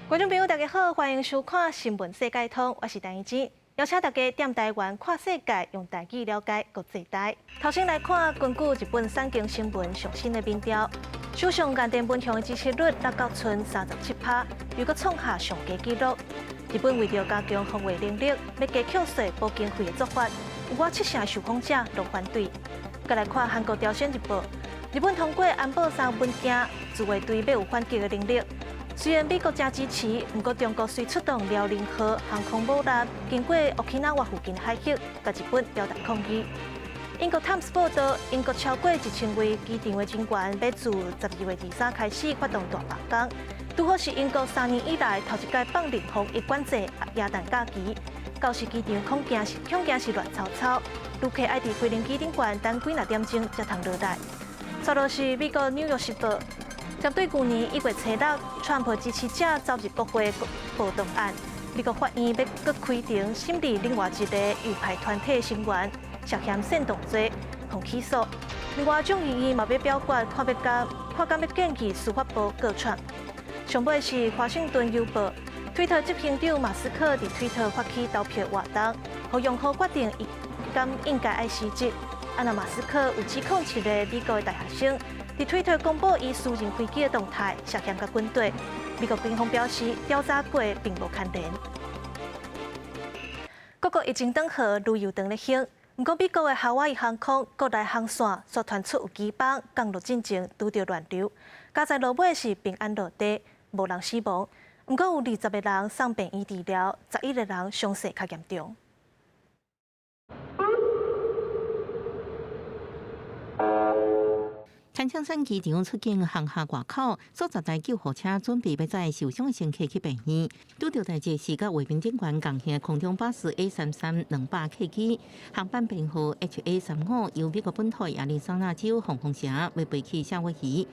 观众朋友，大家好，欢迎收看《新闻世界通》，我是陈怡晶，邀请大家踮台湾看世界，用台语了解国际台。头先来看，根据日本产经新闻上新的民调，首相岸田文雄的支持率达到37%，又搁创下上低纪录。日本为着加强防卫能力，要加扣税补经费的做法，有我7成受访者都反对。再来看韩国朝鲜日报，日本通过安保3文件，自卫队要有反击的能力。虽然美国真支持，不过中国虽出动辽宁号航空母舰经过沖縄附近海峡，甲日本表达抗议。英国《Times》报道，英国超过1000位机场的军员要自12月23开始发动大罢工，拄好是英国3年以来头一届放联防疫管制耶诞假期。到时机场恐惊是乱糟糟，旅客爱伫飞行机顶悬等几点钟才通落来。再落是美国《纽约时报》。针对去年1月7日，川普支持者走入国会暴动案，美国法院要搁开庭审理另外一个右派团体成员涉嫌煽动罪，控起诉。另外，众议院嘛要表决，看敢要建议司法部告川。上尾是华盛顿邮报，推特执行长马斯克伫推特发起投票活动，互用户决定伊敢应该爱辞职。那马斯克有指控一个美国的大学生。伫推特公布伊私人飞机的动态，涉嫌甲军队。美国军方表示，调查过并无牵连。各国疫情转好，旅游当咧兴。不过，美国的夏威夷航空国内航线所传出有机帮降落进前拄着乱流，加在落尾是平安落地，无人死亡。不过有20个人送病院治疗，11个人伤势较严重。参枪山机场出境航厦外口，数十台救护车准备要载受伤的乘客去病院。拄到代志是甲卫兵警官共乘空中巴士 A33-200客机，航班编号 HA35，由美国本土亚利桑那州红红城要飞去夏威夷。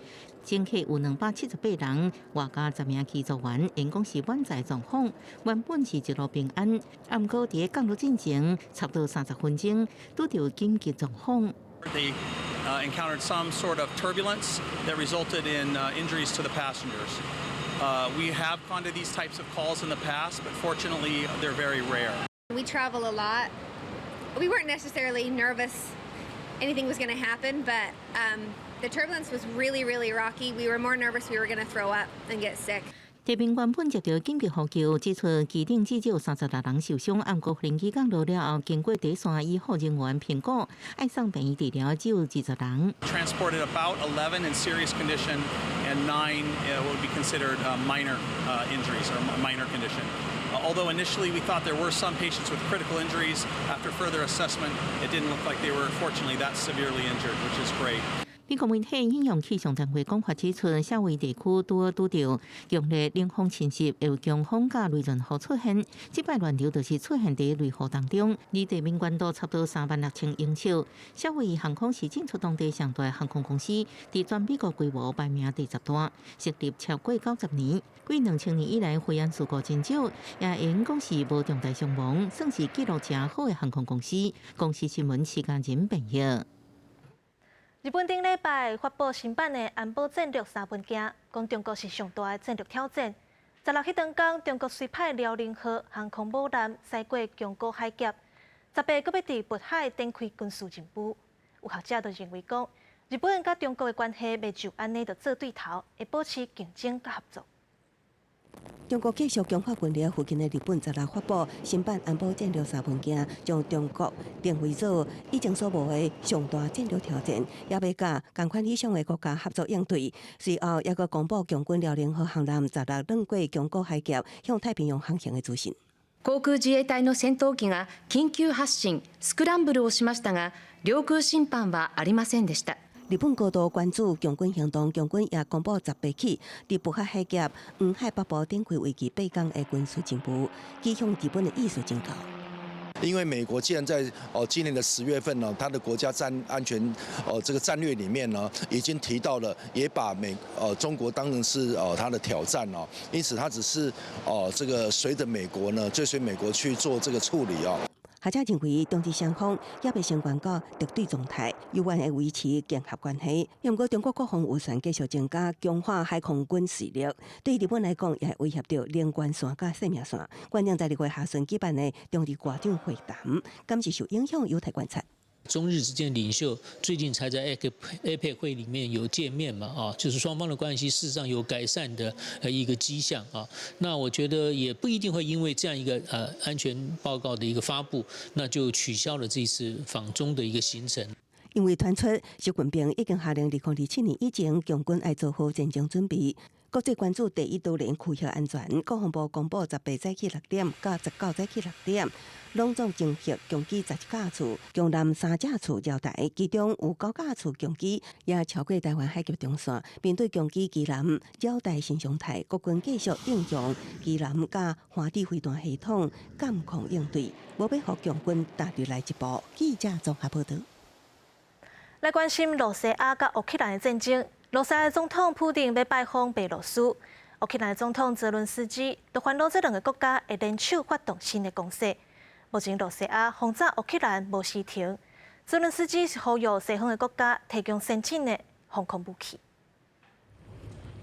乘客有278人，外加10名机组员，因讲是满载状况，原本是一路平安，不过伫降落进前差不多30分钟，拄到紧急状况。They encountered some sort of turbulence that resulted in injuries to the passengers. We have gone to these types of calls in the past, but fortunately, they're very rare. We travel a lot. We weren't necessarily nervous anything was going to happen, but the turbulence was really, really rocky. We were more nervous we were going to throw up and get sick. 地面原本接到紧急呼救，指出机顶至少36人受伤。不过飞机降落了后，经过第三医护人员评估，爱送病院治疗只有20人。Transported about 11 in serious condition, and 9 would be considered minor injuries or minor condition. Although initially we thought there were some patients with critical injuries, after further assessment, it didn't look like they were fortunately that severely injured, which is great. 美国媒体引用气象单位讲法指出，夏威夷地区拄到强烈冷风侵袭，有强风甲雷阵雨出现。这摆乱流就是出现在雷雨当中，离地面温度差不多36000英尺。夏威夷航空是进出当地上大航空公司，伫全美国规模排名第10大，成立超过90年。几2000年以来，飞安事故真少，也因讲是无重大伤亡，算是记录真好的航空公司。公司新闻时间人朋友。日本顶礼拜发布新版的安保战略3文件，讲中国是上大的战略挑战。16迄当天，中国随派辽宁号航空母舰驶过宫古海峡，18搁要伫渤海展开军事任务。有学者就认为讲，日本甲中国的关系未就安尼就做对头，会保持竞争甲合作。中国继续强化军力，附近的日本16发布新版安保战略3文件，将中国定位做以前所无的上大战略挑战，也要甲同款以上的国家合作应对。随后，也搁公布强军辽宁号航舰16绕过宫古海峡，向太平洋航行的资讯。航空自衛隊の戦闘機が緊急発進、スクランブルをしましたが、領空侵犯はありませんでした。日本高度关注强军行动，强军也公布18起伫渤海海峡、黄海北部展开为期8天的军事任务，基向日本的意思真高。因为美国既然在今年的10月份呢，它的国家安全这个战略里面呢，已经提到了，也把中国当成是它的挑战哦，因此它只是这个随着美国呢，追随美国去做这个处理哦。学者认为，中日双方也未成关到敌对状态，有望会维持竞合关系。不过，中国国防预算继续增加，强化海空军实力，对日本来讲，也会威胁到能源线甲生命线。关键在2月下旬举办的中日外长会谈，敢是受影响？有待观察。中日之间领袖最近才在 APEC 会里面有见面嘛，就是双方的关系事实上有改善的一个迹象啊。那我觉得也不一定会因为这样一个安全报告的一个发布，那就取消了这一次访中的一个行程。因为传出习近平已经下令2027年以前，强军要做好战争准备。国际关注第一岛链区域安全，国防部公布18早起6点到19早起6点，拢总征集强机11架次，共南3架次绕台，其中有9架次强机也超过台湾海峡中线。面对强机基南绕台新常态，国军继续应用基南甲反地飞弹系统监控应对，无要互强军踏入来一步。记者综合报道。来关心罗西亚甲乌克兰的战争。罗西亚总统普丁要拜访白罗斯，乌克兰总统泽伦斯基就烦恼这两个国家会联手发动新的攻势。目前罗西亚轰炸乌克兰无时停，泽伦斯基是呼吁西方的国家提供先进的防空武器。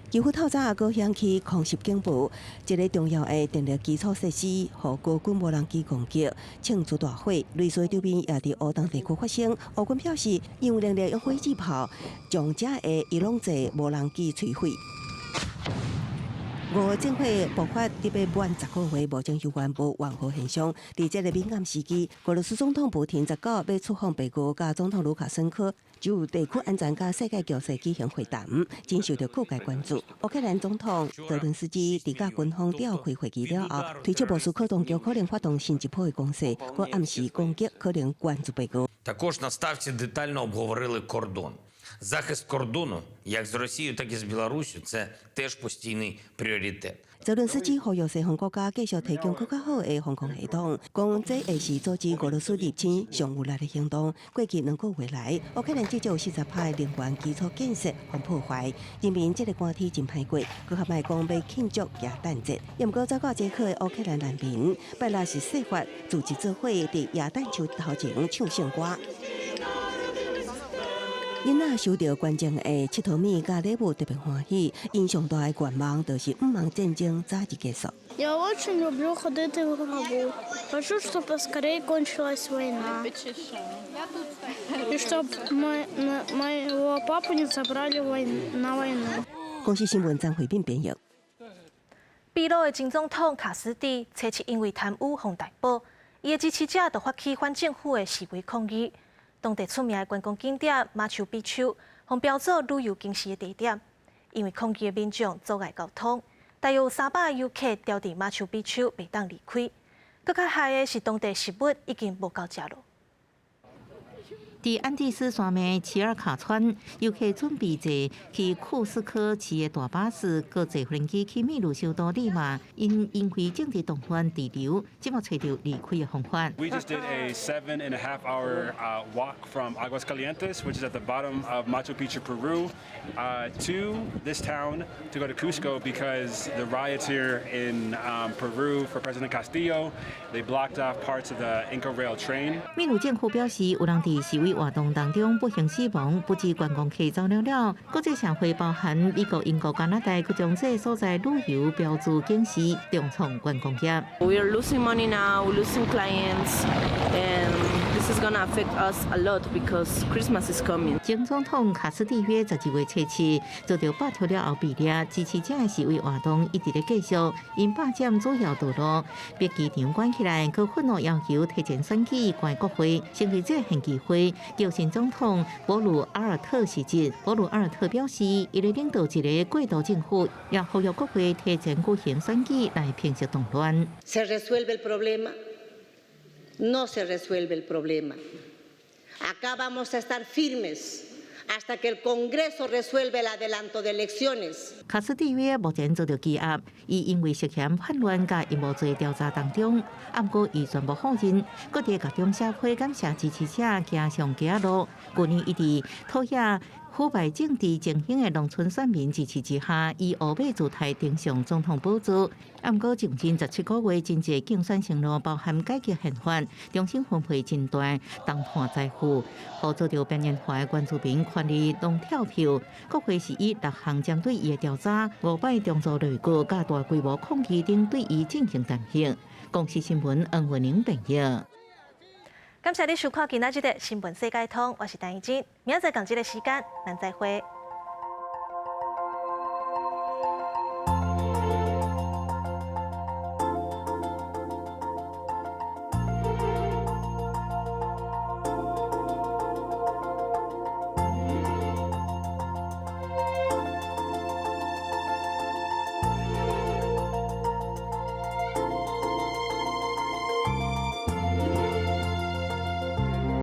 基辅透早高响起空袭警报，一个重要的电力基础设施和高军无人机攻击，庆祝大火。类似周边也伫乌东地区发生。乌军表示，因为能力用火箭炮将这个伊朗制无人机摧毁。5号战火爆发伫要满10个月，目前有关无完好现象。伫这个敏感时期，俄罗斯总统普廷19要出访白俄，甲总统卢卡申科就地区安全甲世界局势举行会谈，真受到各界关注。乌克兰总统泽伦斯基伫甲军方召开会议了后，推出部署可动局可能发动新一波的攻势，佮暗示攻击可能关注白俄。Також на ставці детально обговорили кордон. Захист кордону, як з Росією, так і з Білоруссю, це теж постійний пріоритет. 泽伦斯基呼吁西方国家继续提供更加好的防空系统，讲这会是阻止俄罗斯入侵上有力的行动。过去2个月来，乌克兰至少有40%的能源基础建设被破坏，人民这个寒天真歹过。佮合卖讲要庆祝耶诞节，也毋过早到捷克的乌克兰难民，拜六是设法组织做伙伫耶诞树头前唱圣歌。囡仔收到关键的七头米甲礼物特别欢喜，因上大的愿望就是毋望战争早日结束。Я очень люблю ходити в гробу. Хочу, чтобы поскорее кончилась война. И чтобы моего папу не забрали на войну. 公司新闻张惠敏编译。秘鲁的前总统卡斯蒂初七因为贪污被逮捕，伊的支持者就发起反政府的示威抗议。当地出名的观光景点马丘比丘，被标做旅游警示的地点，因为抗议的民众阻碍交通，大约有300游客吊伫马丘比丘未当离开。更较害的是，当地食物已经无够食了。伫安第斯山脉奇尔卡川，游客准备坐去库斯科市的大巴士，搁坐飞机去秘鲁首都利马。因为政治动乱滞留，即幕找到离开的方法。We just did a 7.5-hour walk from Aguascalientes, which is at the bottom of Machu Picchu, Peru, to this town to go to Cusco because the riots here in Peru for President Castillo, they blocked off parts of the Inca Rail train. 秘鲁政府表示，有人伫示威活动当中不幸死亡，不止观光客走了。国际社会包含美国、英国、加拿大，佮将这所在旅游标注警示，重创观光业。We are losing money now, we're losing clients, and this is gonna affect us a lot because Christmas is coming. 前总统卡斯蒂约12月初7遭到罢黜了后被抓，支持者的示威活动一直在继续，因霸占主要道路，把机场关起来，佮愤怒要求提前选举关国会，成立这献祭会。叫新总统博鲁阿尔特辞职。博鲁阿尔特表示，伊会领导一个过渡政府，也呼吁国会提前举行选举来平息动乱。¿Se resuelve el problema? No se resuelve el problema. Acá vamos a estar firmes.Hasta que el Congreso resuelva el adelanto de elecciones. 卡斯蒂约目前遭到羁押，伊因为涉嫌叛乱甲阴谋罪调查当中，不过伊全部否认。各地各种社会感谢支持者行上街路，去年一直讨厌腐败政治情形的农村选民支持之下，以乌马姿态登上总统宝座。不过，进前17个月，真侪竞选承诺包含改革宪法、重新分配诊断、东判财富，好做到边缘化的原住民权利拢跳票。国会是以6项针对伊的调查、5摆中座内阁、加大规模抗议等对伊进行弹劾。公视新闻黄文玲报道。感谢你收看今仔日的新闻世界通，我是陈怡晶，明仔载同一个时间，咱再会。